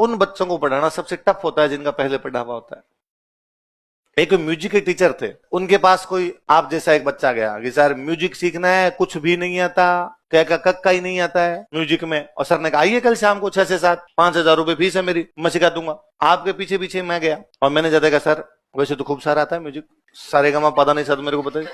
उन बच्चों को पढ़ाना सबसे टफ होता है जिनका पहले पढ़ा हुआ होता है। एक म्यूजिक के टीचर थे, उनके पास कोई आप जैसा एक बच्चा गया कि सर म्यूजिक सीखना है, कुछ भी नहीं आता, क्या का कक्का ही नहीं आता है म्यूजिक में, और सर ने कहा आइए कल शाम को 6 से 7, 5,000 रुपए फीस है मेरी, मैं सिखा दूंगा। आपके पीछे पीछे मैं गया और मैंने ज्यादा कहा सर वैसे तो खूब सारा आता है म्यूजिक, सारे का पता नहीं सर मेरे को बताइए,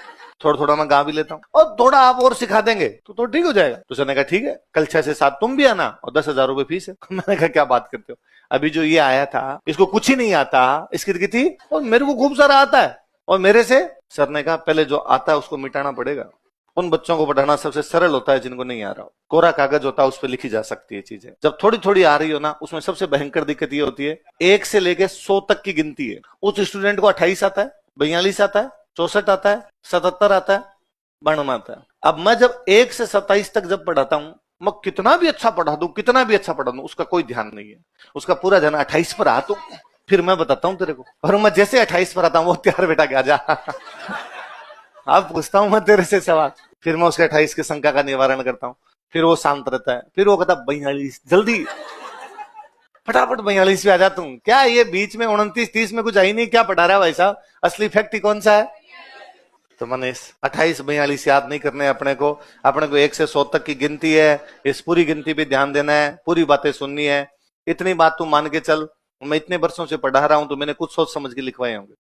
थोड़ा थोड़ा मैं गा भी लेता हूँ और थोड़ा आप और सिखा देंगे तो ठीक हो जाएगा। तो सर ने कहा ठीक है कल 6 से 7 तुम भी आना और 10,000 रुपए फीस है। मैंने कहा क्या बात करते हो, अभी जो ये आया था इसको कुछ ही नहीं आता, इसकी थी और मेरे को खूब सारा आता है और मेरे से। सर ने कहा पहले जो आता है उसको मिटाना पड़ेगा। उन बच्चों को पढ़ाना सबसे सरल होता है जिनको नहीं आ रहा हो। कोरा कागज होता है उस पर लिखी जा सकती है चीजें, जब थोड़ी थोड़ी आ रही हो ना उसमें सबसे भयंकर दिक्कत ये होती है 1 से लेके 100 तक की गिनती है। उस स्टूडेंट को 28 आता है, 42 आता है, 64 आता है, 77 आता है, 92 आता है। अब मैं जब 1 से 27 तक जब पढ़ाता हूं, मैं कितना भी अच्छा पढ़ा दूं, कितना भी अच्छा पढ़ा दूं, उसका कोई ध्यान नहीं है, उसका पूरा ध्यान 28 पर आ, तो फिर मैं बताता हूं तेरे को, और मैं जैसे 28 पर आता हूं वो त्यार बेटा क्या जा अब पूछता हूं मैं तेरे से सवाल, फिर मैं उसके 28 की शंका का निवारण करता हूं, फिर वो शांत रहता है, फिर वो कहता 42, जल्दी फटाफट 42 पे आ जा तुम, क्या ये बीच में 29, 30 में कुछ आई नहीं, क्या पढ़ा रहा है भाई साहब, असली फैक्ट ही कौन सा है। तो मैंने 28, 42 याद नहीं करने अपने को 1 से 100 तक की गिनती है, इस पूरी गिनती पे ध्यान देना है, पूरी बातें सुननी है। इतनी बात तू मान के चल, मैं इतने वर्षों से पढ़ा रहा हूं तो मैंने कुछ सोच समझ के लिखवाए होंगे।